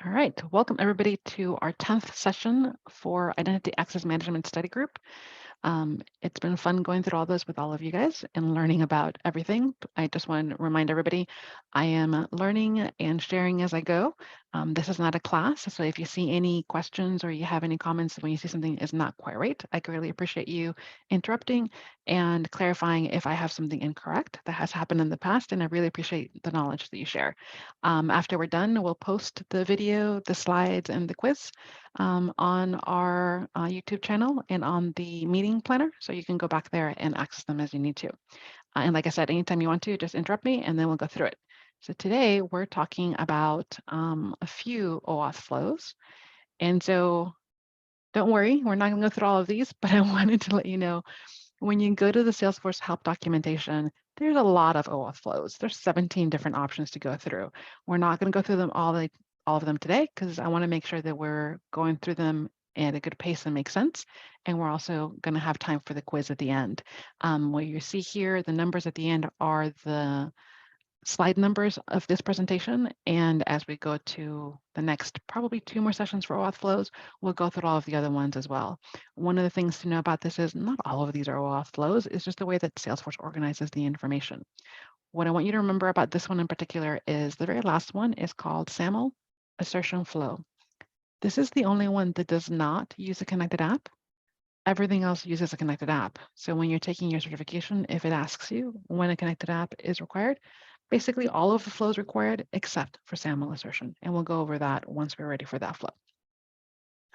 All right, welcome everybody to our 10th session for Identity Access Management Study Group. It's been fun going through all those with all of you guys and learning about everything. I just want to remind everybody, I am learning and sharing as I go. This is not a class, so if you see any questions or you have any comments when you see something is not quite right, I greatly appreciate you interrupting and clarifying if I have something incorrect. That has happened in the past, and I really appreciate the knowledge that you share. After we're done, we'll post the video, the slides, and the quiz on our YouTube channel and on the meeting planner. So you can go back there and access them as you need to. And like I said, anytime you want to, just interrupt me and then we'll go through it. So today we're talking about a few OAuth flows. And so don't worry, we're not going to go through all of these, but I wanted to let you know when you go to the Salesforce help documentation, there's a lot of OAuth flows. There's 17 different options to go through. We're not going to go through them all of them today because I want to make sure that we're going through them at a good pace and make sense. And we're also going to have time for the quiz at the end. What you see here, the numbers at the end are the slide numbers of this presentation. And as we go to the next, probably 2 more sessions for OAuth flows, we'll go through all of the other ones as well. One of the things to know about this is not all of these are OAuth flows. It's just the way that Salesforce organizes the information. What I want you to remember about this one in particular is the very last one is called SAML assertion flow. This is the only one that does not use a connected app. Everything else uses a connected app. So when you're taking your certification, if it asks you when a connected app is required, basically all of the flows required except for SAML assertion. And we'll go over that once we're ready for that flow.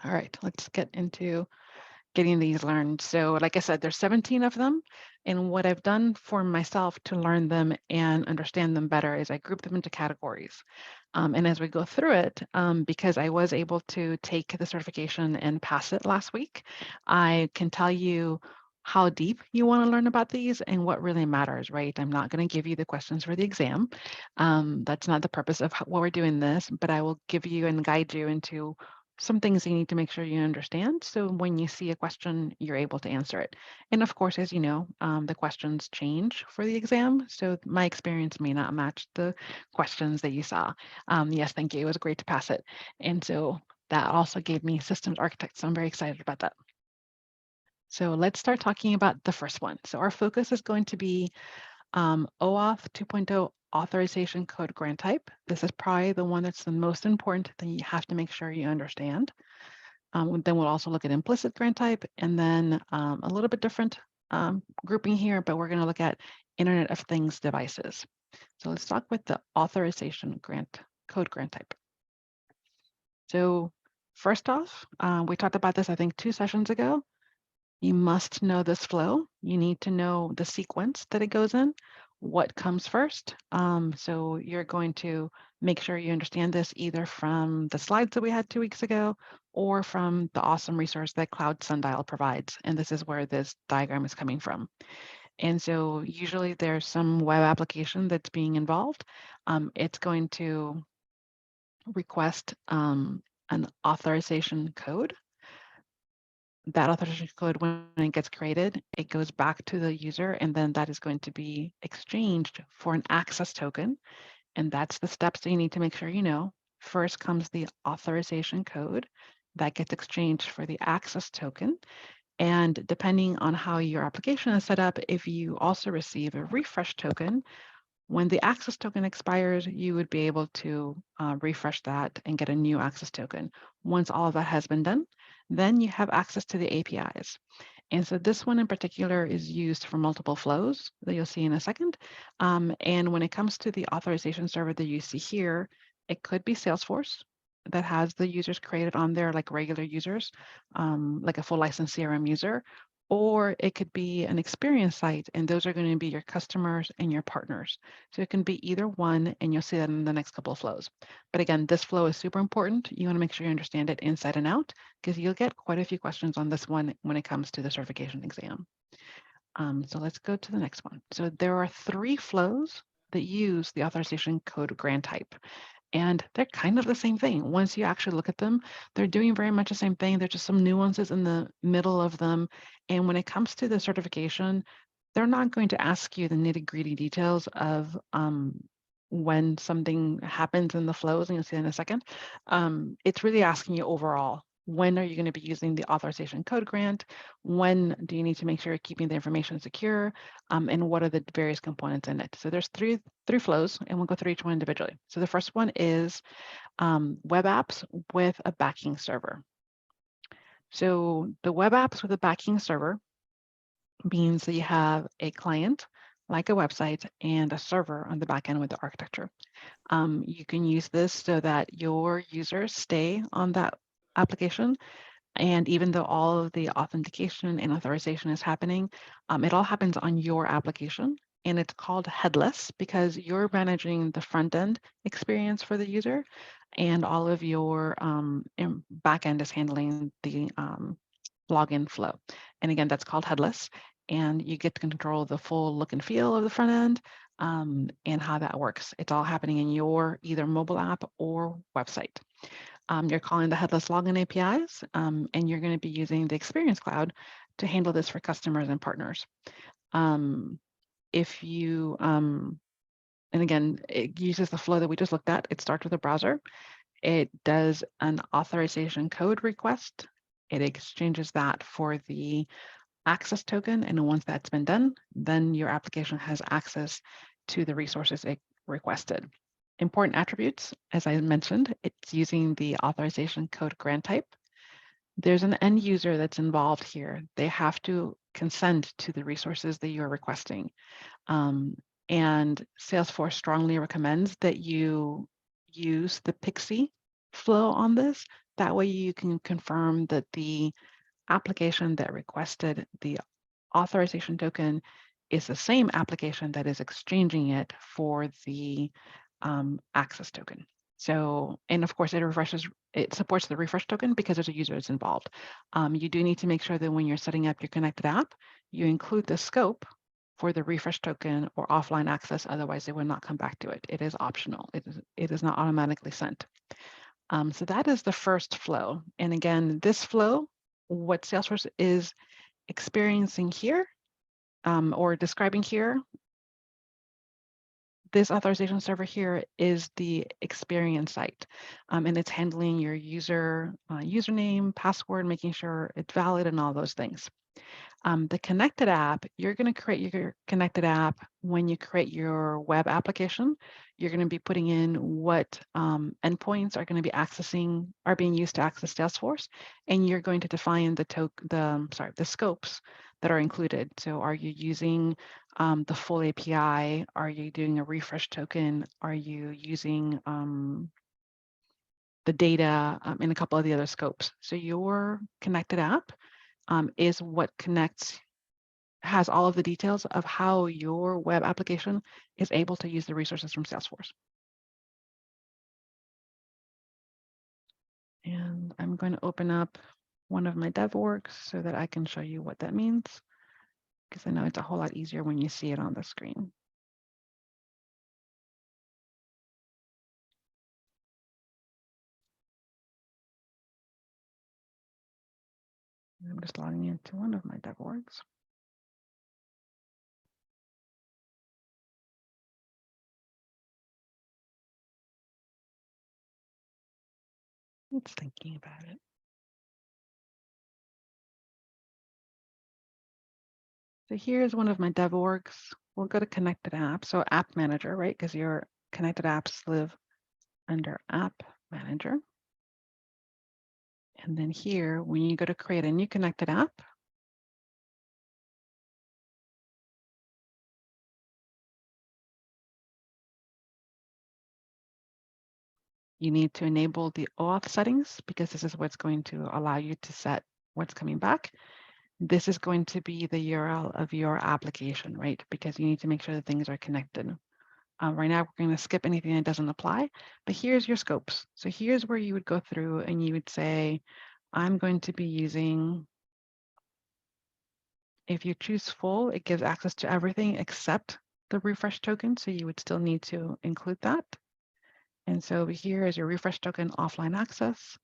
All right, let's get into getting these learned. So like I said, there's 17 of them. And what I've done for myself to learn them and understand them better is I group them into categories. And as we go through it, because I was able to take the certification and pass it last week, I can tell you how deep you want to learn about these and what really matters, right? I'm not going to give you the questions for the exam. That's not the purpose of what we're doing this, but I will give you and guide you into some things you need to make sure you understand. So when you see a question, you're able to answer it. And of course, as you know, the questions change for the exam. So my experience may not match the questions that you saw. Yes, thank you. It was great to pass it. And so that also gave me systems architect. So I'm very excited about that. So let's start talking about the first one. So our focus is going to be OAuth 2.0 authorization code grant type. This is probably the one that's the most important that you have to make sure you understand. Then we'll also look at implicit grant type and then a little bit different grouping here, but we're going to look at Internet of Things devices. So let's talk with the authorization code grant type. So first off, we talked about this, I think, 2 sessions ago. You must know this flow. You need to know the sequence that it goes in, what comes first. So you're going to make sure you understand this either from the slides that we had 2 weeks ago or from the awesome resource that Cloud Sundial provides. And this is where this diagram is coming from. And so usually there's some web application that's being involved. It's going to request an authorization code. That authorization code, when it gets created, it goes back to the user, and then that is going to be exchanged for an access token. And that's the steps that you need to make sure you know. First comes the authorization code that gets exchanged for the access token. And depending on how your application is set up, if you also receive a refresh token, when the access token expires, you would be able to refresh that and get a new access token. Once all of that has been done, then you have access to the APIs. And so this one in particular is used for multiple flows that you'll see in a second. And when it comes to the authorization server that you see here, it could be Salesforce that has the users created on there like regular users, like a full license CRM user, or it could be an experience site, and those are going to be your customers and your partners. So it can be either one, and you'll see that in the next couple of flows. But again, this flow is super important. You want to make sure you understand it inside and out, because you'll get quite a few questions on this one when it comes to the certification exam. So let's go to the next one. So there are 3 flows that use the authorization code grant type. And they're kind of the same thing. Once you actually look at them, they're doing very much the same thing. There's just some nuances in the middle of them. And when it comes to the certification, they're not going to ask you the nitty-gritty details of when something happens in the flows, and you'll see that in a second. It's really asking you overall, when are you going to be using the authorization code grant? When do you need to make sure you're keeping the information secure? And what are the various components in it? So there's three flows, and we'll go through each one individually. So the first one is web apps with a backing server. So the web apps with a backing server means that you have a client, like a website, and a server on the back end with the architecture. You can use this so that your users stay on that application. And even though all of the authentication and authorization is happening, it all happens on your application. And it's called headless because you're managing the front end experience for the user, and all of your back end is handling the login flow. And again, that's called headless. And you get to control the full look and feel of the front end and how that works. It's all happening in your either mobile app or website. You're calling the headless login APIs, and you're going to be using the Experience Cloud to handle this for customers and partners. If you, and again, it uses the flow that we just looked at. It starts with a browser. It does an authorization code request. It exchanges that for the access token, and once that's been done, then your application has access to the resources it requested. Important attributes, as I mentioned, it's using the authorization code grant type. There's an end user that's involved here. They have to consent to the resources that you're requesting. And Salesforce strongly recommends that you use the Pixie flow on this. That way you can confirm that the application that requested the authorization token is the same application that is exchanging it for the access token. So, and of course it supports the refresh token because there's a user that's involved. You do need to make sure that when you're setting up your connected app, you include the scope for the refresh token or offline access, otherwise it will not come back to it. It is optional. It is not automatically sent. So that is the first flow. And again, this flow, what Salesforce is experiencing here or describing here, this authorization server here is the experience site, and it's handling your user username, password, making sure it's valid and all those things. The connected app, you're going to create your connected app when you create your web application. You're going to be putting in what endpoints are going to be are being used to access Salesforce, and you're going to define the scopes that are included. So are you using the full API? Are you doing a refresh token? Are you using the data and a couple of the other scopes? So your connected app is what has all of the details of how your web application is able to use the resources from Salesforce. And I'm going to open up one of my dev orgs so that I can show you what that means, because I know it's a whole lot easier when you see it on the screen. I'm just logging into one of my dev orgs. It's thinking about it. So here's one of my dev orgs. We'll go to connected apps. So app manager, right? Because your connected apps live under app manager. And then here, when you go to create a new connected app, you need to enable the OAuth settings because this is what's going to allow you to set what's coming back. This is going to be the URL of your application, right? Because you need to make sure that things are connected. Right now, we're going to skip anything that doesn't apply, but here's your scopes. So here's where you would go through and you would say, I'm going to be using, if you choose full, it gives access to everything except the refresh token. So you would still need to include that. And so here is your refresh token offline access.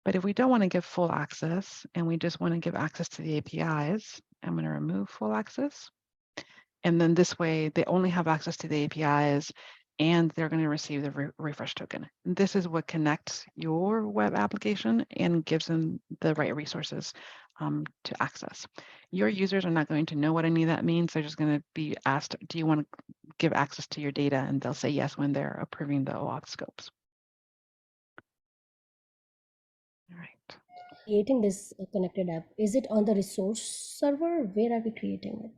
But if we don't want to give full access and we just want to give access to the APIs, I'm going to remove full access. And then this way, they only have access to the APIs and they're going to receive the refresh token. This is what connects your web application and gives them the right resources to access. Your users are not going to know what any of that means. They're just going to be asked, do you want to give access to your data? And they'll say yes when they're approving the OAuth scopes. All right. Creating this connected app, is it on the resource server? Where are we creating it?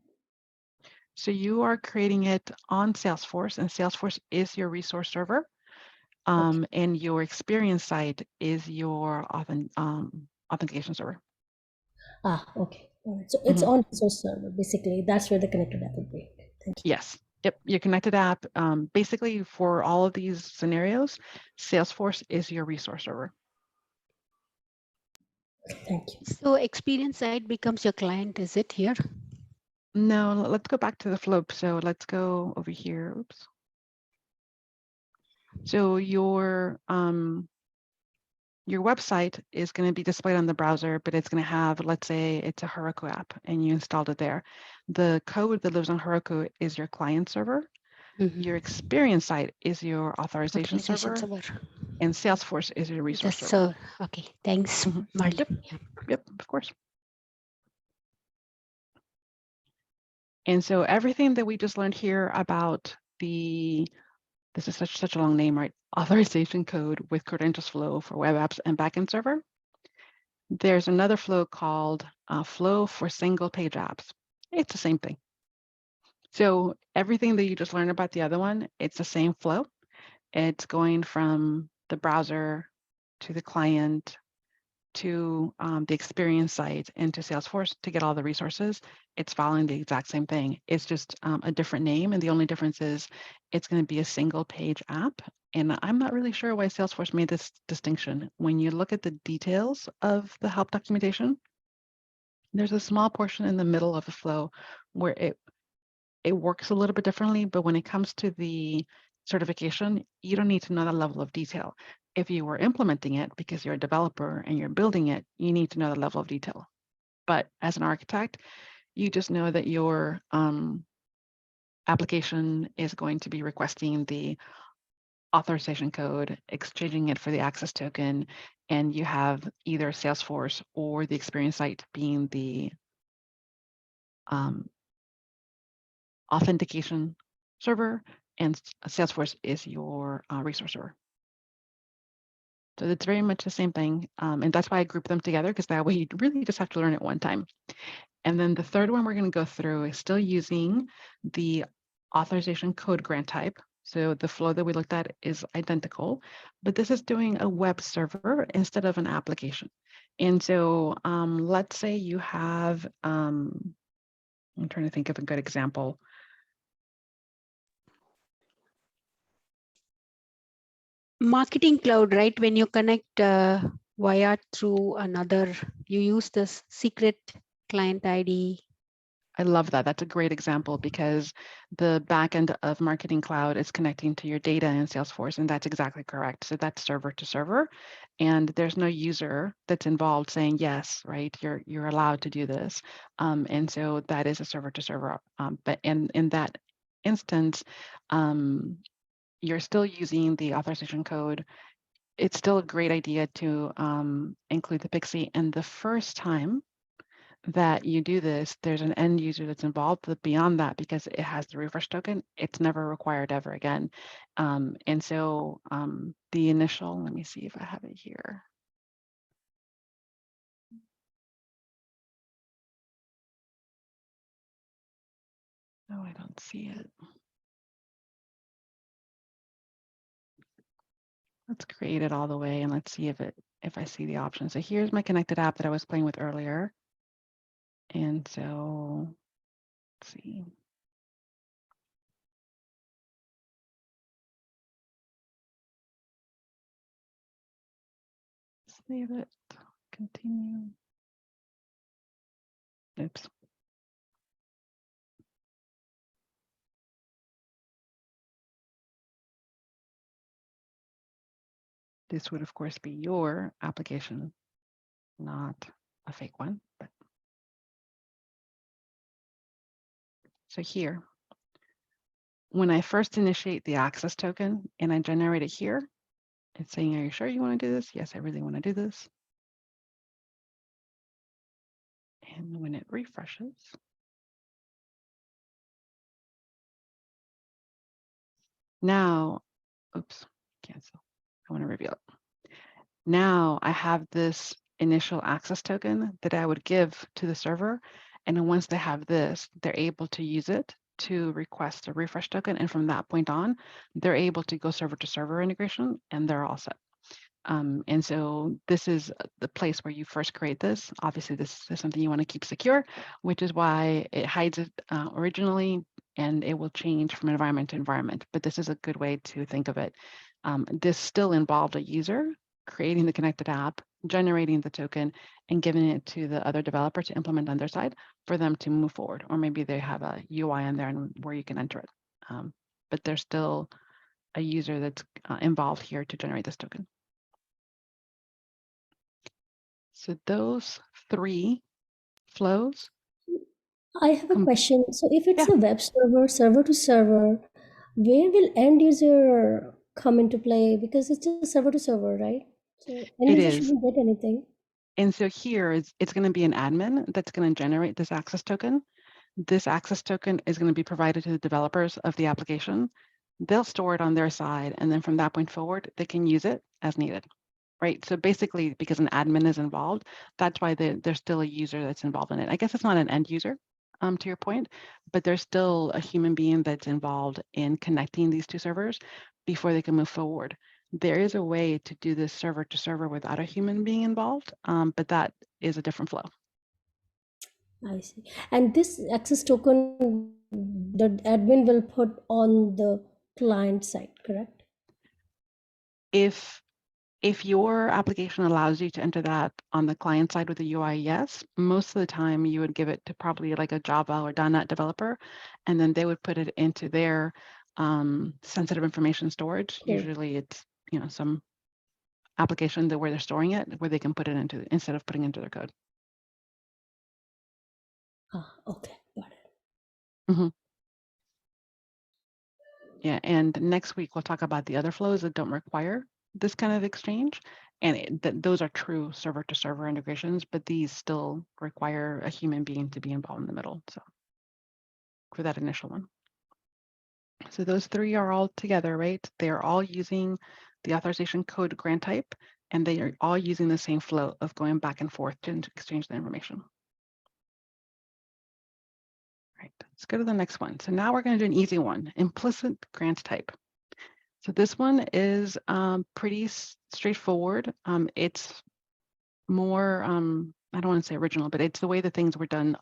So you are creating it on Salesforce, and Salesforce is your resource server. Okay. And your experience site is your authentication server. Okay. All right. So it's on resource server. Basically, that's where the connected app would be. Thank you. Yes. Yep. Your connected app, basically for all of these scenarios, Salesforce is your resource server. Thank you. So experience side becomes your client, is it here? No, let's go back to the flow. So let's go over here. Oops. So your website is going to be displayed on the browser, but it's going to have, let's say it's a Heroku app and you installed it there. The code that lives on Heroku is your client server. Your experience site is your authorization server, and Salesforce is your resource server. So, okay, thanks, Marley. Yep. Yep, of course. And so everything that we just learned here about this is such a long name, right? Authorization code with credentials flow for web apps and backend server. There's another flow called flow for single page apps. It's the same thing. So everything that you just learned about the other one, it's the same flow. It's going from the browser to the client to the experience site and to Salesforce to get all the resources. It's following the exact same thing. It's just a different name. And the only difference is it's going to be a single page app. And I'm not really sure why Salesforce made this distinction. When you look at the details of the help documentation, there's a small portion in the middle of the flow where it works a little bit differently, but when it comes to the certification, you don't need to know that level of detail. If you were implementing it because you're a developer and you're building it, you need to know the level of detail. But as an architect, you just know that your application is going to be requesting the authorization code, exchanging it for the access token, and you have either Salesforce or the experience site being the authentication server, and Salesforce is your resource server. So it's very much the same thing. And that's why I group them together, because that way you really just have to learn it one time. And then the third one we're going to go through is still using the authorization code grant type. So the flow that we looked at is identical, but this is doing a web server instead of an application. And so let's say you have, I'm trying to think of a good example. Marketing Cloud, right? When you connect via through another, you use this secret client ID. I love that. That's a great example because the backend of Marketing Cloud is connecting to your data in Salesforce, and that's exactly correct. So that's server to server, and there's no user that's involved saying yes, right? You're allowed to do this, and so that is a server to server. But in that instance, you're still using the authorization code. It's still a great idea to include the Pixie, and the first time that you do this, there's an end user that's involved, but beyond that, because it has the refresh token, it's never required ever again. And so the initial, let me see if I have it here. Oh, I don't see it. Let's create it all the way and let's see if I see the option. So here's my connected app that I was playing with earlier. And so let's see. Save it, continue. Oops. This would, of course, be your application, not a fake one. But so here, when I first initiate the access token and I generate it here, it's saying, are you sure you want to do this? Yes, I really want to do this. And when it refreshes, now, oops, cancel. I want to reveal it. Now I have this initial access token that I would give to the server. And then once they have this, they're able to use it to request a refresh token. And from that point on, they're able to go server to server integration and they're all set. And so this is the place where you first create this. Obviously, this is something you want to keep secure, which is why it hides it originally, and it will change from environment to environment. But this is a good way to think of it. This still involved a user creating the connected app, generating the token, and giving it to the other developer to implement on their side for them to move forward. Or maybe they have a UI on there and where you can enter it. But there's still a user that's involved here to generate this token. So those three flows. I have a question. So if it's Yeah, a web server, server to server, where will end user come into play? Because it's a server to server, right? So end it user is. shouldn't get anything. And so here it's going to be an admin that's going to generate this access token. This access token is going to be provided to the developers of the application. They'll store it on their side, and then from that point forward, they can use it as needed. Right. So basically, because an admin is involved, that's why there's still a user that's involved in it. I guess it's not an end user, to your point, but there's still a human being that's involved in connecting these two servers before they can move forward. There is a way to do this server to server without a human being involved, but that is a different flow. I see. And this access token, the admin will put on the client side, correct? If your application allows you to enter that on the client side with the UI, yes, most of the time you would give it to probably like a Java or .NET developer, and then they would put it into their sensitive information storage. Cool. Usually it's, some application that where they're storing it, where they can put it into instead of putting into their code. Ah, okay, got it. Mm-hmm. Yeah, and next week we'll talk about the other flows that don't require this kind of exchange. And those are true server to server integrations, but these still require a human being to be involved in the middle. So for that initial one. So those three are all together, right? They're all using the authorization code grant type, and they are all using the same flow of going back and forth to exchange the information. Right, let's go to the next one. So now we're going to do an easy one, implicit grant type. So this one is pretty straightforward. It's more, I don't want to say original, but it's the way that things were done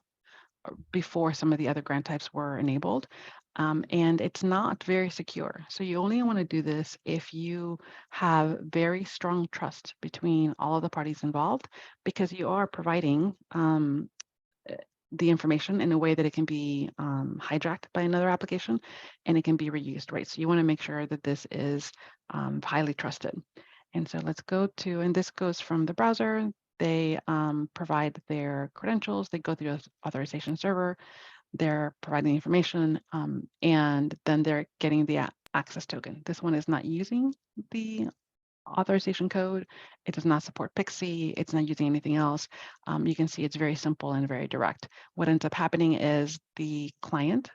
before some of the other grant types were enabled. And it's not very secure. So you only want to do this if you have very strong trust between all of the parties involved, because you are providing the information in a way that it can be hijacked by another application and it can be reused, right? So you want to make sure that this is highly trusted. And so let's go to, and this goes from the browser. They provide their credentials. They go through the authorization server. They're providing information, and then they're getting the access token. This one is not using the authorization code. It does not support Pixie. It's not using anything else. You can see it's very simple and very direct. What ends up happening is the client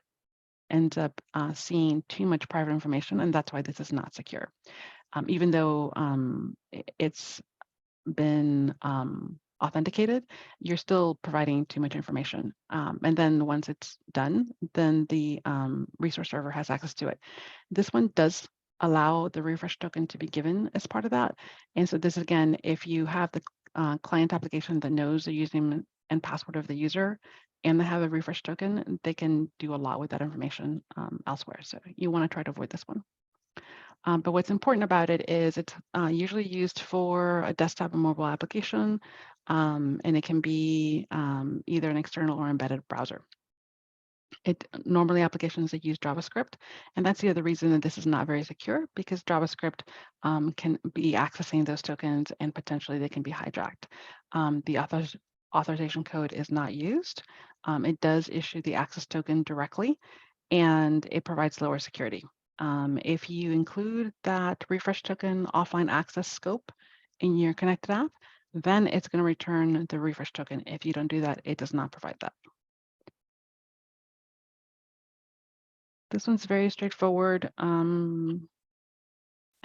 ends up seeing too much private information, and that's why this is not secure. Even though it's been authenticated, you're still providing too much information. And then once it's done, then the resource server has access to it. This one does allow the refresh token to be given as part of that. And so this, again, if you have the client application that knows the username and password of the user and they have a refresh token, they can do a lot with that information elsewhere. So you want to try to avoid this one. But what's important about it is it's usually used for a desktop or mobile application, and it can be either an external or embedded browser. Normally applications that use JavaScript, and that's the other reason that this is not very secure, because JavaScript can be accessing those tokens and potentially they can be hijacked. The authorization code is not used. It does issue the access token directly, and it provides lower security. If you include that refresh token offline access scope in your connected app, then it's going to return the refresh token. If you don't do that, it does not provide that. This one's very straightforward. I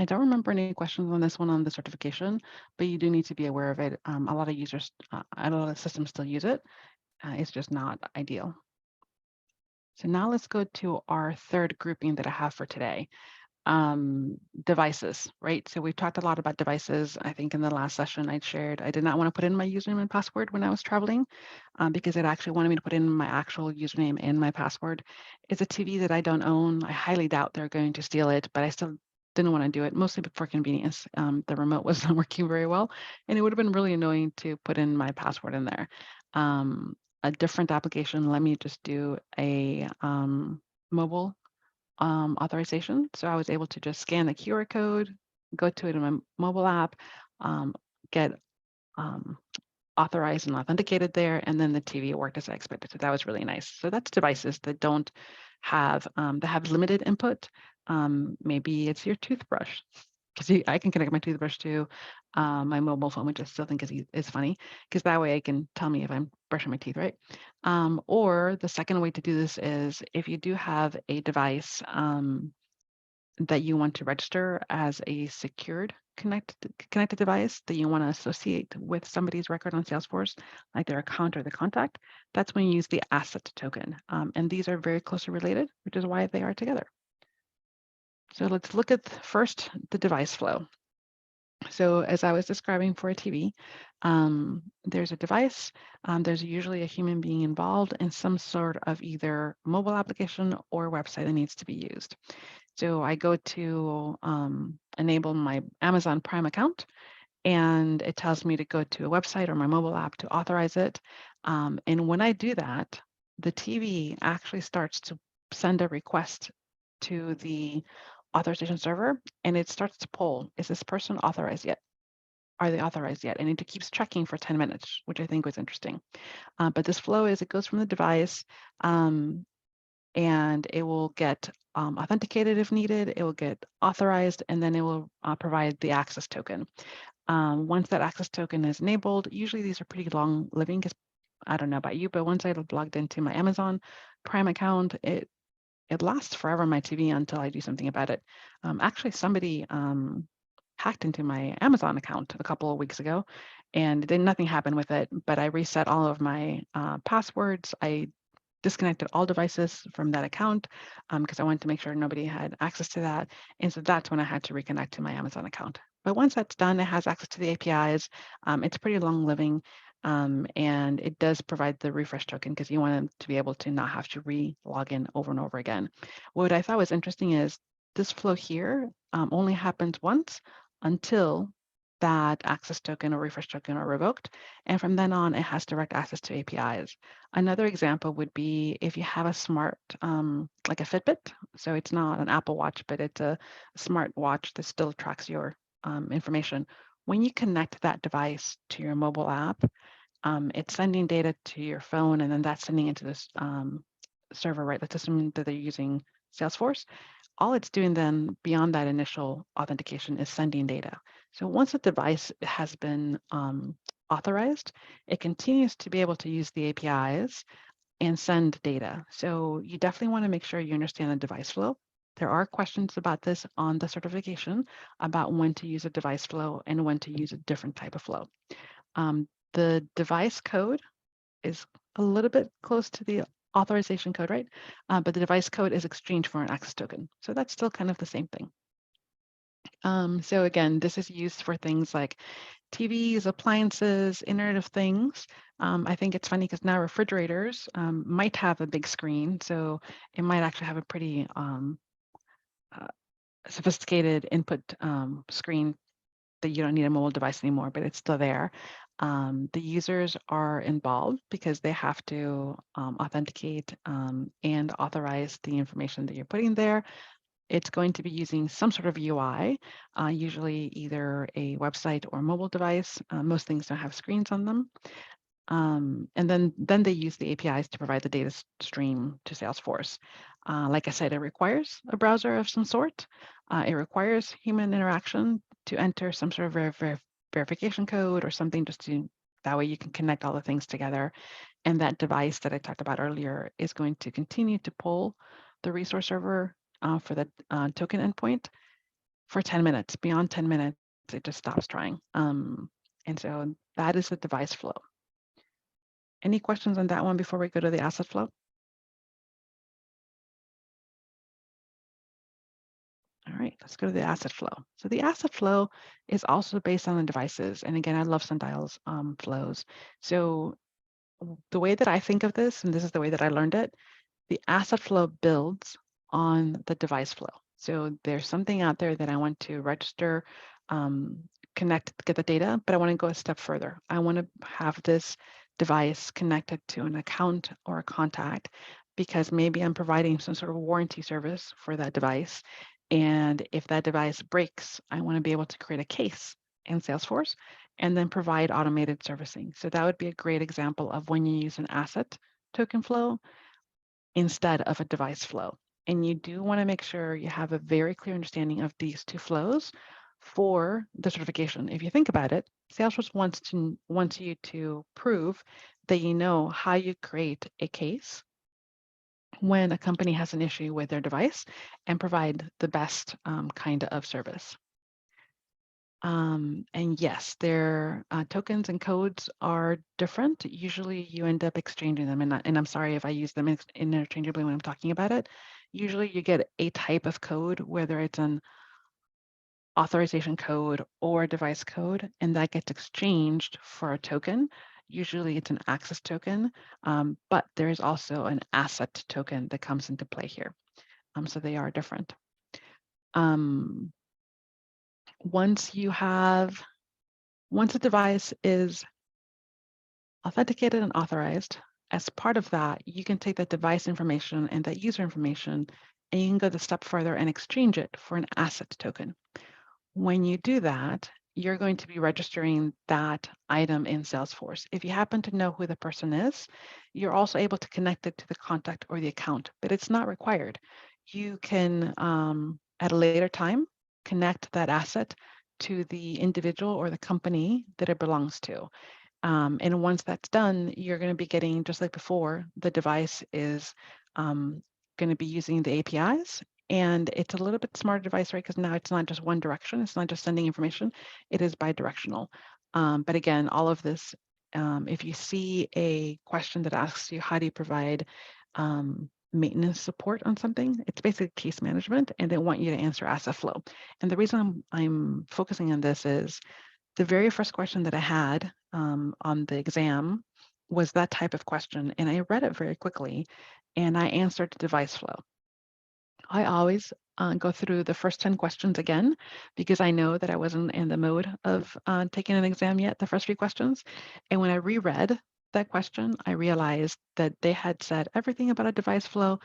don't remember any questions on this one on the certification, but you do need to be aware of it. A lot of users, a lot of systems still use it. It's just not ideal. So now let's go to our third grouping that I have for today. Devices, right? So we've talked a lot about devices. I think in the last session I shared, I did not want to put in my username and password when I was traveling because it actually wanted me to put in my actual username and my password. It's a TV that I don't own. I highly doubt they're going to steal it, but I still didn't want to do it, mostly for convenience. The remote was not working very well, and it would have been really annoying to put in my password in there. A different application, let me just do a mobile authorization. So I was able to just scan the QR code, go to it in my mobile app, get authorized and authenticated there, and then the TV worked as I expected. So that was really nice. So that's devices that don't have that have limited input. Maybe it's your toothbrush, because I can connect my toothbrush to my mobile phone, which I still think is funny, because that way I can tell me if I'm brushing my teeth, right? Or the second way to do this is if you do have a device that you want to register as a secured connected device that you want to associate with somebody's record on Salesforce, like their account or the contact, that's when you use the asset token. And these are very closely related, which is why they are together. So let's look at first the device flow. So as I was describing for a TV, there's a device, there's usually a human being involved in some sort of either mobile application or website that needs to be used. So I go to enable my Amazon Prime account, and it tells me to go to a website or my mobile app to authorize it. And when I do that, the TV actually starts to send a request to the authorization server, and it starts to poll, is this person authorized yet? Are they authorized yet? And it keeps checking for 10 minutes, which I think was interesting. But this flow is, it goes from the device, and it will get authenticated if needed, it will get authorized, and then it will provide the access token. Once that access token is enabled, usually these are pretty long living, because I don't know about you, but once I logged into my Amazon Prime account, it lasts forever on my TV until I do something about it. Actually, somebody hacked into my Amazon account a couple of weeks ago, and then nothing happened with it, but I reset all of my passwords. I disconnected all devices from that account because I wanted to make sure nobody had access to that. And so that's when I had to reconnect to my Amazon account. But once that's done, it has access to the APIs. It's pretty long living, and it does provide the refresh token because you want them to be able to not have to re-log in over and over again. What I thought was interesting is this flow here only happens once until that access token or refresh token are revoked. And from then on, it has direct access to APIs. Another example would be if you have a smart, like a Fitbit. So it's not an Apple Watch, but it's a smart watch that still tracks your information. When you connect that device to your mobile app, it's sending data to your phone, and then that's sending into this server, right? Let's assume that they're using Salesforce. All it's doing then beyond that initial authentication is sending data. So once a device has been authorized, it continues to be able to use the APIs and send data. So you definitely want to make sure you understand the device flow. There are questions about this on the certification about when to use a device flow and when to use a different type of flow. The device code is a little bit close to the authorization code, right? But the device code is exchanged for an access token. So that's still kind of the same thing. So again, this is used for things like TVs, appliances, Internet of Things. I think it's funny because now refrigerators might have a big screen, so it might actually have a pretty sophisticated input screen that you don't need a mobile device anymore, but it's still there. The users are involved because they have to authenticate and authorize the information that you're putting there. It's going to be using some sort of UI, usually either a website or mobile device. Most things don't have screens on them. And then they use the APIs to provide the data stream to Salesforce. Like I said, it requires a browser of some sort. It requires human interaction to enter some sort of verification code or something, just to that way you can connect all the things together. And that device that I talked about earlier is going to continue to pull the resource server for the token endpoint for 10 minutes. Beyond 10 minutes, it just stops trying. And so that is the device flow. Any questions on that one before we go to the asset flow? All right, let's go to the asset flow. So the asset flow is also based on the devices. And again, I love Sundial's flows. So the way that I think of this, and this is the way that I learned it, the asset flow builds on the device flow. So there's something out there that I want to register, connect, get the data, but I want to go a step further. I want to have this device connected to an account or a contact because maybe I'm providing some sort of warranty service for that device. And if that device breaks, I want to be able to create a case in Salesforce and then provide automated servicing. So that would be a great example of when you use an asset token flow instead of a device flow. And you do want to make sure you have a very clear understanding of these two flows for the certification. If you think about it, Salesforce wants you to prove that you know how you create a case when a company has an issue with their device and provide the best kind of service. And yes, their tokens and codes are different. Usually you end up exchanging them, and I'm sorry if I use them interchangeably when I'm talking about it. Usually you get a type of code, whether it's an authorization code or a device code, and that gets exchanged for a token. Usually it's an access token, but there is also an asset token that comes into play here. So they are different. Once a device is authenticated and authorized, as part of that, you can take that device information and that user information, and you can go the step further and exchange it for an asset token. When you do that, you're going to be registering that item in Salesforce. If you happen to know who the person is, you're also able to connect it to the contact or the account, but it's not required. You can, at a later time, connect that asset to the individual or the company that it belongs to. And once that's done, you're going to be getting, just like before, the device is going to be using the APIs. And it's a little bit smarter device, right? Because now it's not just one direction. It's not just sending information. It is bidirectional. But again, all of this, if you see a question that asks you, how do you provide maintenance support on something, it's basically case management, and they want you to answer asset flow. And the reason I'm focusing on this is the very first question that I had on the exam was that type of question, and I read it very quickly, and I answered device flow. I always go through the first 10 questions again, because I know that I wasn't in the mode of taking an exam yet, the first few questions. And when I reread that question, I realized that they had said everything about a device flow.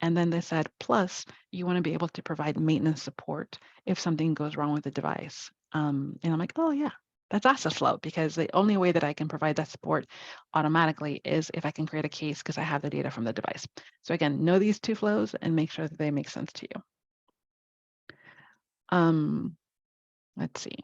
And then they said, plus, you want to be able to provide maintenance support if something goes wrong with the device. And I'm like, oh, yeah, that's asset flow, because the only way that I can provide that support automatically is if I can create a case because I have the data from the device. So again, know these two flows and make sure that they make sense to you. Let's see.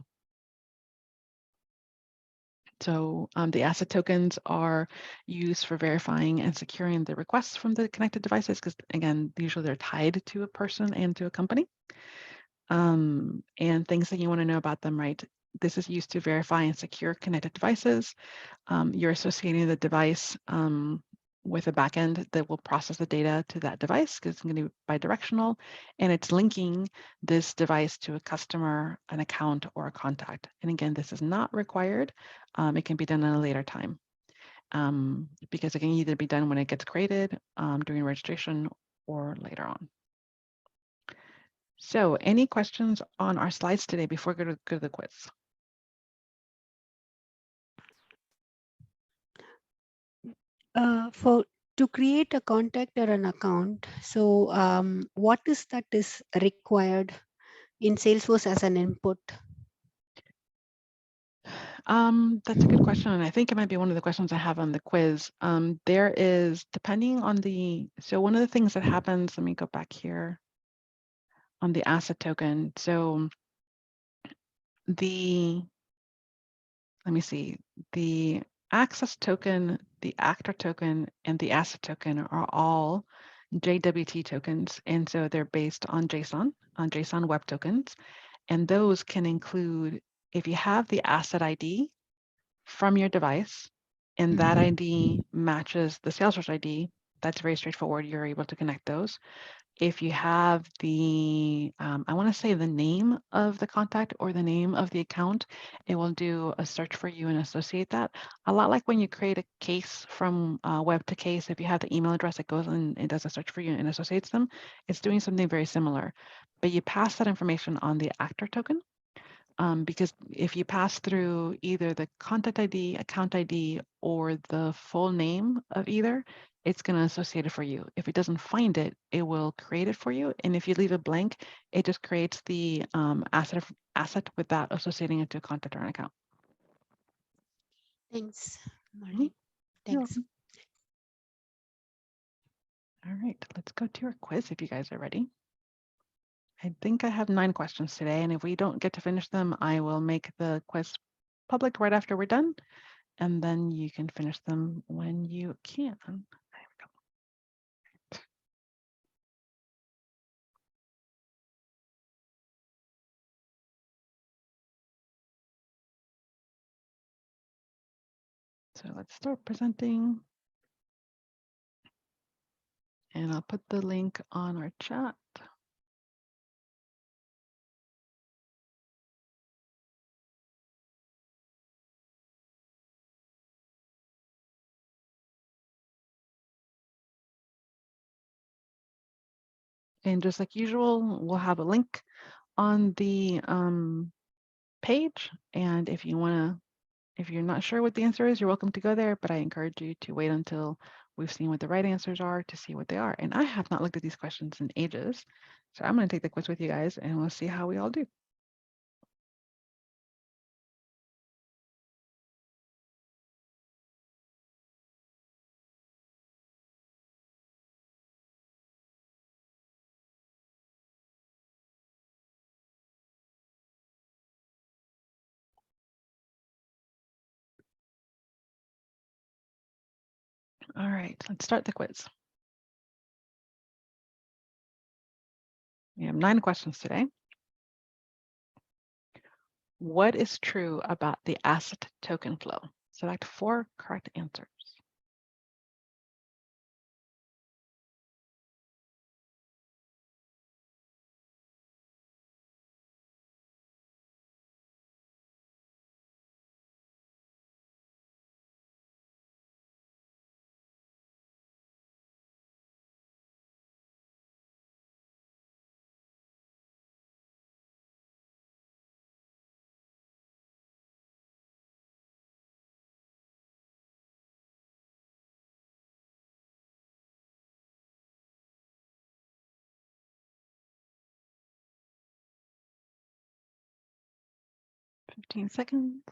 So the asset tokens are used for verifying and securing the requests from the connected devices, because again, usually they're tied to a person and to a company. And things that you want to know about them, right? This is used to verify and secure connected devices. You're associating the device with a backend that will process the data to that device, because it's going to be bidirectional, and it's linking this device to a customer, an account, or a contact. And again, this is not required. It can be done at a later time, because it can either be done when it gets created, during registration, or later on. So any questions on our slides today before we go to the quiz? To create a contact or an account, so what is that is required in Salesforce as an input? That's a good question, and I think it might be one of the questions I have on the quiz. There is, depending on so one of the things that happens, let me go back here on the asset token. So let me see, the access token, the actor token, and the asset token are all JWT tokens, and so they're based on JSON web tokens, and those can include, if you have the asset ID from your device, and that ID matches the Salesforce ID, that's very straightforward. You're able to connect those. If you have I want to say the name of the contact or the name of the account, it will do a search for you and associate that. A lot like when you create a case from web to case, if you have the email address, it goes and it does a search for you and associates them. It's doing something very similar, but you pass that information on the actor token. Because if you pass through either the contact ID, account ID, or the full name of either, it's going to associate it for you. If it doesn't find it, it will create it for you. And if you leave it blank, it just creates the asset without associating it to a contact or an account. Thanks, Mhm. Marlene. You're Thanks. welcome. All right, let's go to our quiz if you guys are ready. I think I have 9 questions today, and if we don't get to finish them, I will make the quiz public right after we're done, and then you can finish them when you can. There we go. So let's start presenting, and I'll put the link on our chat. And just like usual, we'll have a link on the page. And if you're not sure what the answer is, you're welcome to go there, but I encourage you to wait until we've seen what the right answers are to see what they are. And I have not looked at these questions in ages. So I'm going to take the quiz with you guys and we'll see how we all do. All right, let's start the quiz. We have 9 questions today. What is true about the asset token flow? Select 4 correct answers. Fifteen seconds.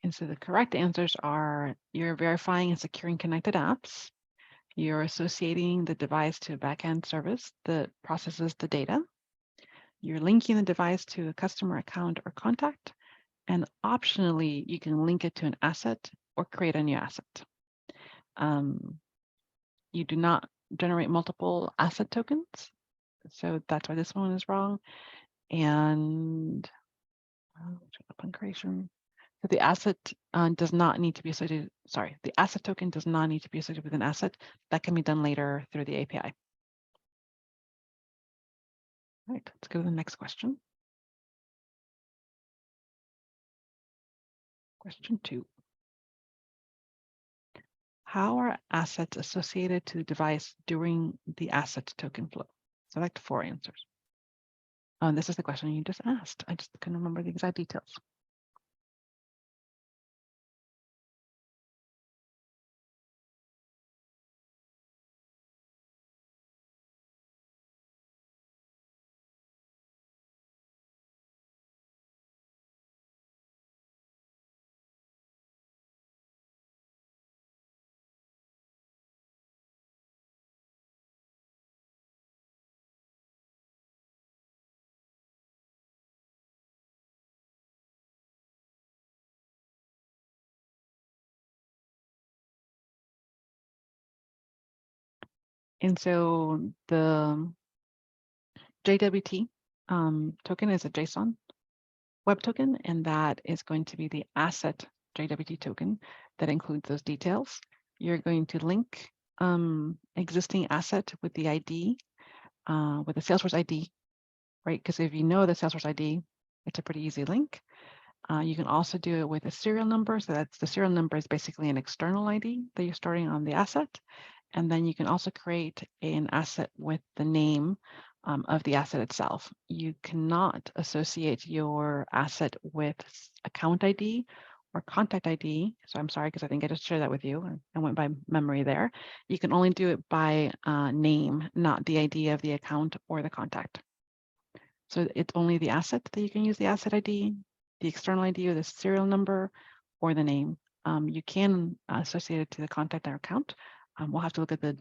And so the correct answers are you're verifying and securing connected apps. You're associating the device to a backend service that processes the data. You're linking the device to a customer account or contact. And optionally, you can link it to an asset or create a new asset. You do not generate multiple asset tokens. So that's why this one is wrong. And upon creation. So the asset does not need to be associated, the asset token does not need to be associated with an asset. That can be done later through the API. All right, let's go to the next question. Question 2. How are assets associated to the device during the asset token flow? Select 4 answers. Oh, and this is the question you just asked. I just couldn't remember the exact details. And so the JWT token is a JSON web token, and that is going to be the asset JWT token that includes those details. You're going to link existing asset with the ID, with the Salesforce ID, right? Because if you know the Salesforce ID, it's a pretty easy link. You can also do it with a serial number. So that's the serial number is basically an external ID that you're storing on the asset. And then you can also create an asset with the name of the asset itself. You cannot associate your asset with account ID or contact ID. So I'm sorry, because I think I just shared that with you. I went by memory there. You can only do it by name, not the ID of the account or the contact. So it's only the asset that you can use the asset ID, the external ID or the serial number, or the name. You can associate it to the contact or account. We'll have to look at the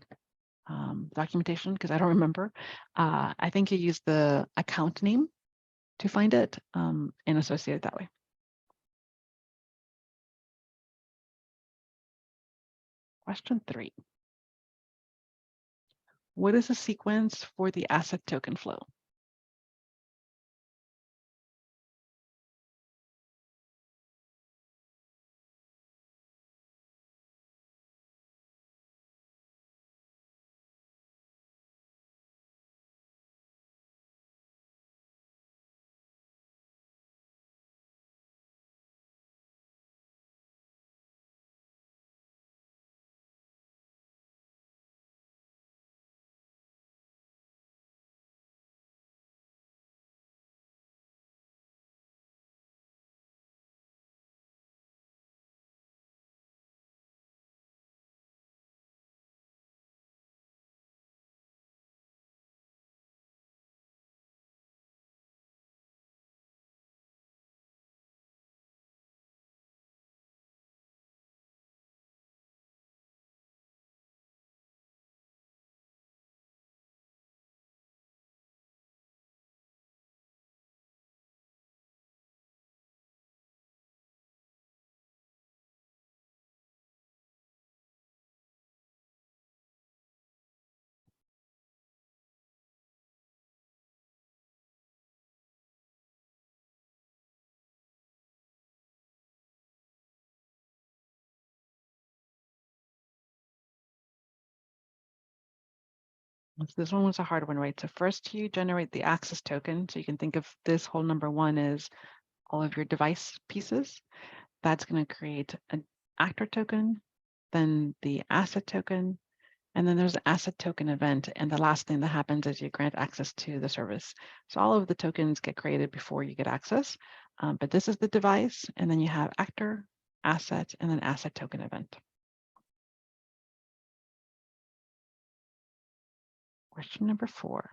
documentation because I don't remember. I think you use the account name to find it and associate it that way. Question 3. What is the sequence for the asset token flow? This one was a hard one, right? So first you generate the access token. So you can think of this whole number 1 as all of your device pieces. That's going to create an actor token, then the asset token, and then there's an asset token event. And the last thing that happens is you grant access to the service. So all of the tokens get created before you get access. But this is the device, and then you have actor, asset, and then asset token event. Question number 4.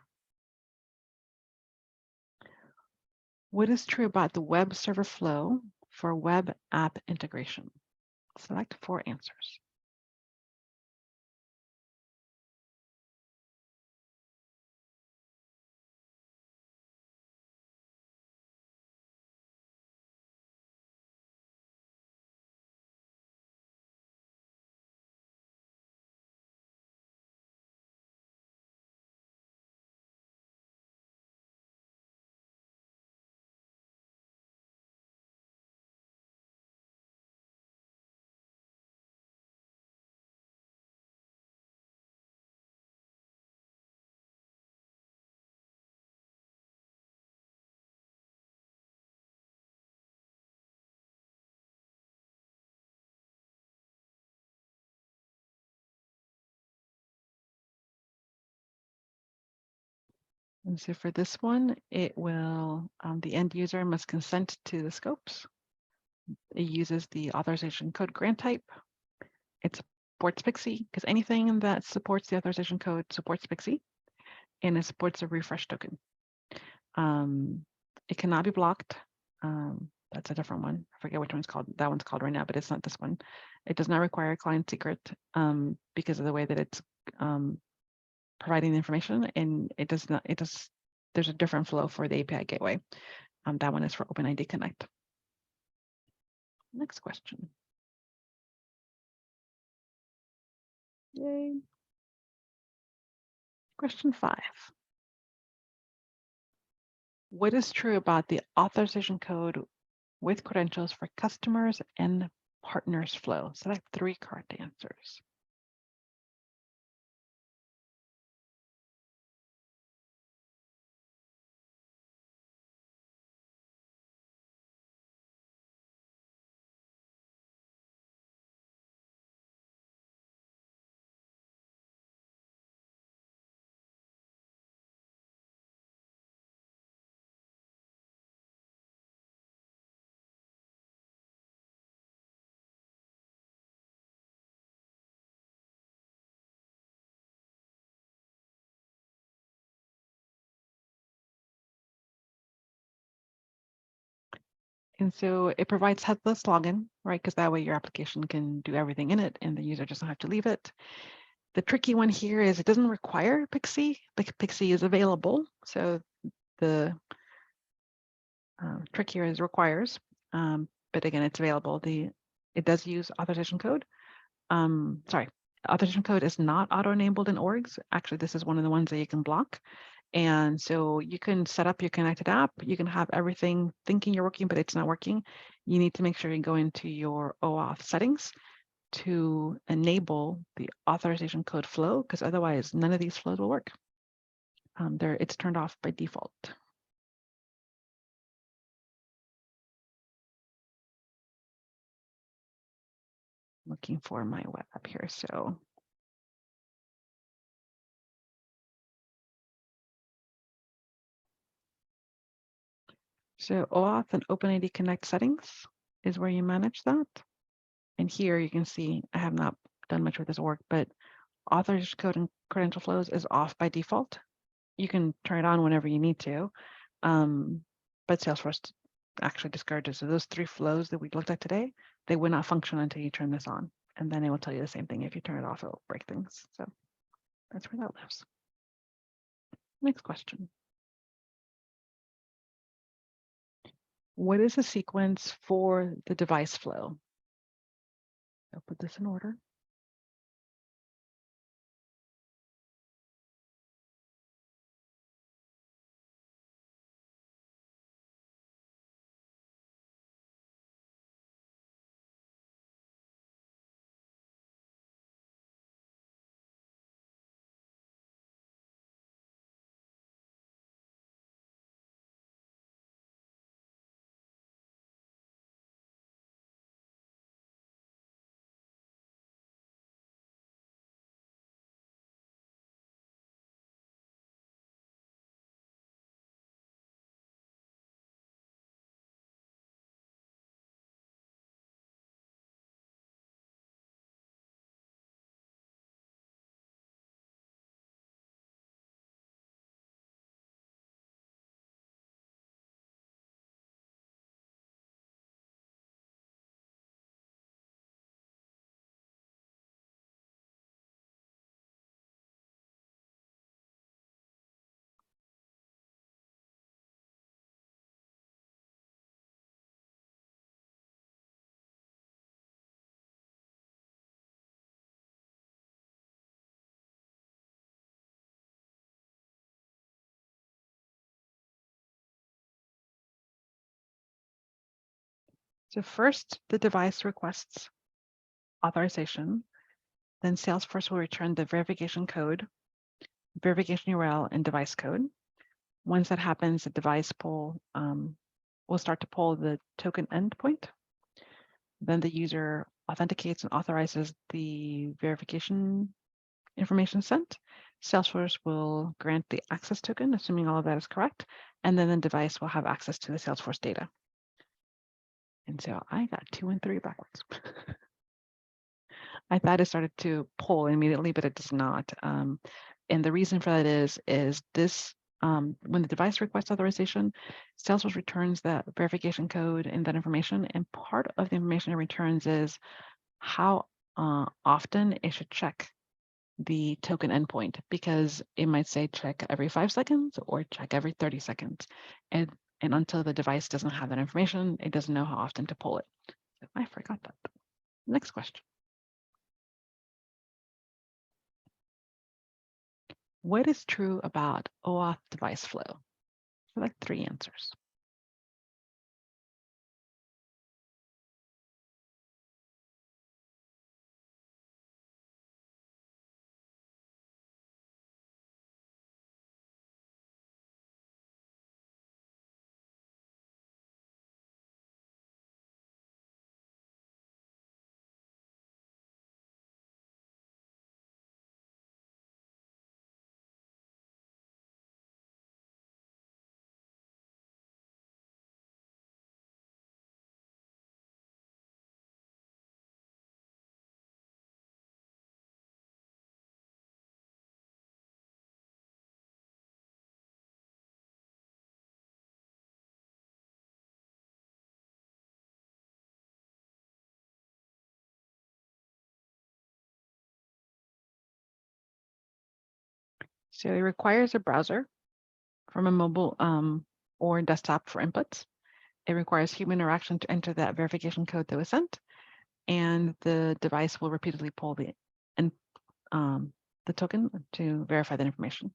What is true about the web server flow for web app integration? Select 4 answers. And so for this one, it will, the end user must consent to the scopes. It uses the authorization code grant type. It supports Pixie because anything that supports the authorization code supports Pixie, and it supports a refresh token. It cannot be blocked. That's a different one. I forget which one's called. That one's called right now, but it's not this one. It does not require a client secret because of the way that it's providing the information, and it does not. It does. There's a different flow for the API gateway. That one is for OpenID Connect. Next question. Yay. Question 5. What is true about the authorization code with credentials for customers and partners flow? Select 3 correct answers. And so it provides headless login, right? Because that way your application can do everything in it and the user doesn't have to leave it. The tricky one here is it doesn't require Pixie. Like Pixie is available. So the trick here is requires, but again, it's available. It does use authorization code. Sorry, authorization code is not auto-enabled in orgs. Actually, this is one of the ones that you can block. And so you can set up your connected app. You can have everything thinking you're working, but it's not working. You need to make sure you go into your OAuth settings to enable the authorization code flow, because otherwise none of these flows will work. It's turned off by default. Looking for my web app here. So OAuth and OpenID Connect settings is where you manage that. And here you can see I have not done much with this org, but authorization code and credential flows is off by default. You can turn it on whenever you need to, but Salesforce actually discourages. So those 3 flows that we looked at today, they would not function until you turn this on. And then it will tell you the same thing. If you turn it off, it'll break things. So that's where that lives. Next question. What is the sequence for the device flow? I'll put this in order. So first, the device requests authorization. Then Salesforce will return the verification code, verification URL, and device code. Once that happens, the device pool will start to pull the token endpoint. Then the user authenticates and authorizes the verification information sent. Salesforce will grant the access token, assuming all of that is correct, and then the device will have access to the Salesforce data. And so I got 2 and 3 backwards. I thought it started to pull immediately, but it does not. And the reason for that is this, when the device requests authorization, Salesforce returns that verification code and that information. And part of the information it returns is how often it should check the token endpoint, because it might say check every 5 seconds or check every 30 seconds. And until the device doesn't have that information, it doesn't know how often to pull it. So I forgot that. Next question. What is true about OAuth device flow? Select 3 answers. So it requires a browser from a mobile or desktop for inputs. It requires human interaction to enter that verification code that was sent, and the device will repeatedly pull and the token to verify that information.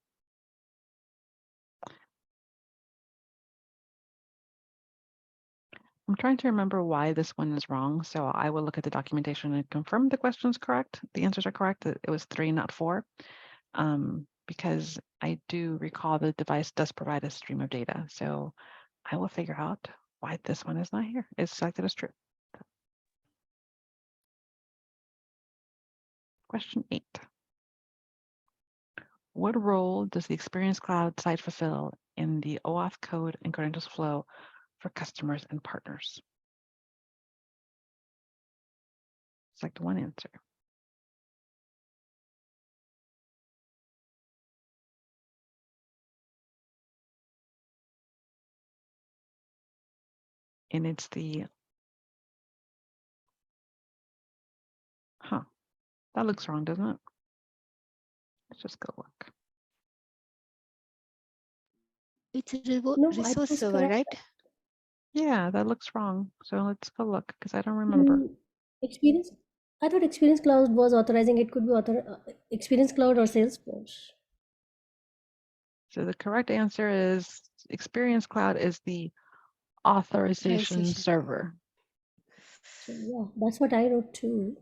I'm trying to remember why this one is wrong, so I will look at the documentation and confirm the question's correct. The answers are correct. It was 3, not 4, because I do recall the device does provide a stream of data. So I will figure out why this one is not here. It's selected as true. Question 8. What role does the Experience Cloud site fulfill in the OAuth code and credentials flow for customers and partners? Select one answer. And it's the, that looks wrong, doesn't it? Let's just go look. It's a No, I resource was server, correct. right? Yeah, that looks wrong. So let's go look because I don't remember. Experience. I thought Experience Cloud was authorizing. It could be Experience Cloud or Salesforce. So the correct answer is Experience Cloud is the authorization Authorization. server. So yeah, that's what I wrote too.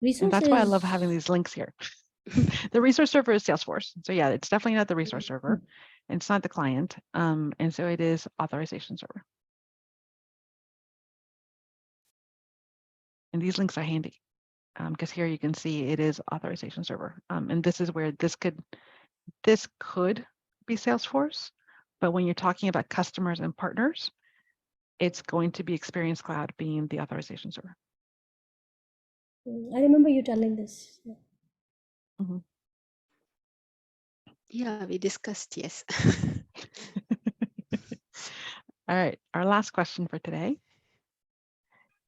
And Resource that's why I love having is these links here. The resource server is Salesforce. So yeah, it's definitely not the resource server. It's not the client. And so it is authorization server. And these links are handy because here you can see it is authorization server. And this is where this could be Salesforce. But when you're talking about customers and partners, it's going to be Experience Cloud being the authorization server. I remember you telling this. Yeah. Mm-hmm. Yeah, we discussed, yes. All right, our last question for today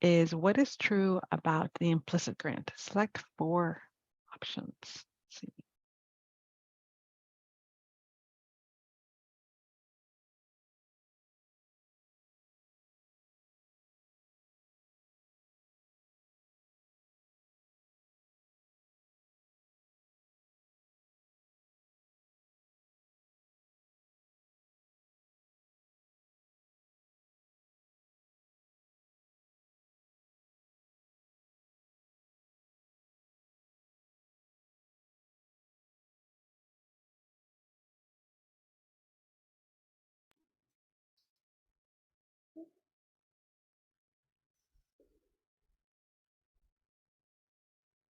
is what is true about the implicit grant? Select 4 options. Let's see.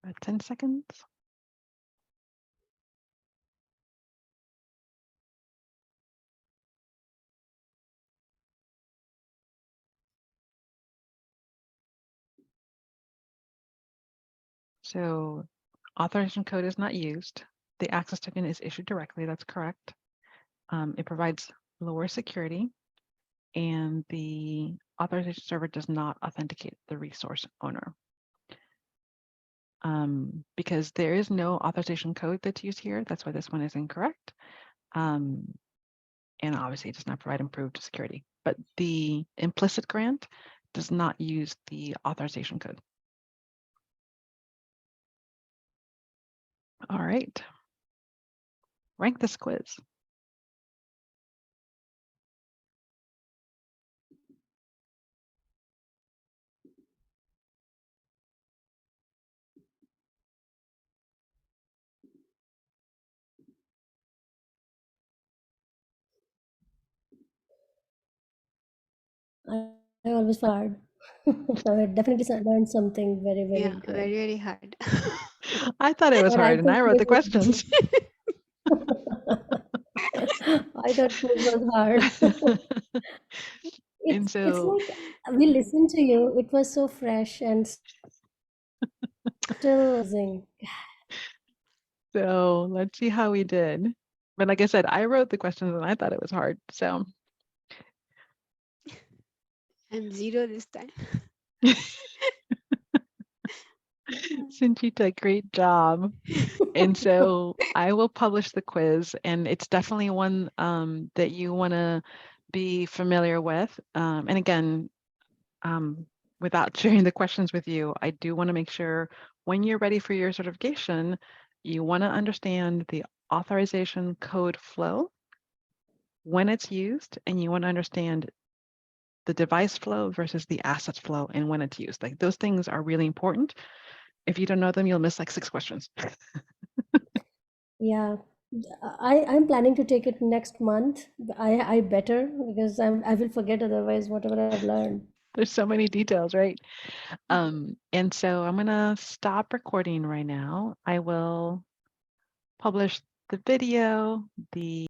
About 10 seconds. So authorization code is not used. The access token is issued directly. That's correct. It provides lower security, and the authorization server does not authenticate the resource owner. Because there is no authorization code that's used here. That's why this one is incorrect. And obviously it does not provide improved security. But the implicit grant does not use the authorization code. All right. Rank this quiz. I always find hard. I definitely learned something very, very Yeah, good. very, very hard. I thought it was But I hard and thought I wrote quiz the was questions. I thought quiz was hard. And It's so, like we listened to you. It was so fresh and still amazing. so let's see how we did. But like I said, I wrote the questions and I thought it was hard. So I'm 0 this time. Sanchita, great job. And so I will publish the quiz, and it's definitely one that you want to be familiar with. And again, without sharing the questions with you, I do want to make sure when you're ready for your certification, you want to understand the authorization code flow, when it's used, and you want to understand the device flow versus the assets flow and when it's used. Like those things are really important. If you don't know them, you'll miss like 6 questions. Yeah, I'm planning to take it next month. I better because I will forget otherwise whatever I've learned. There's so many details, right? And so I'm gonna stop recording right now. I will publish the video, the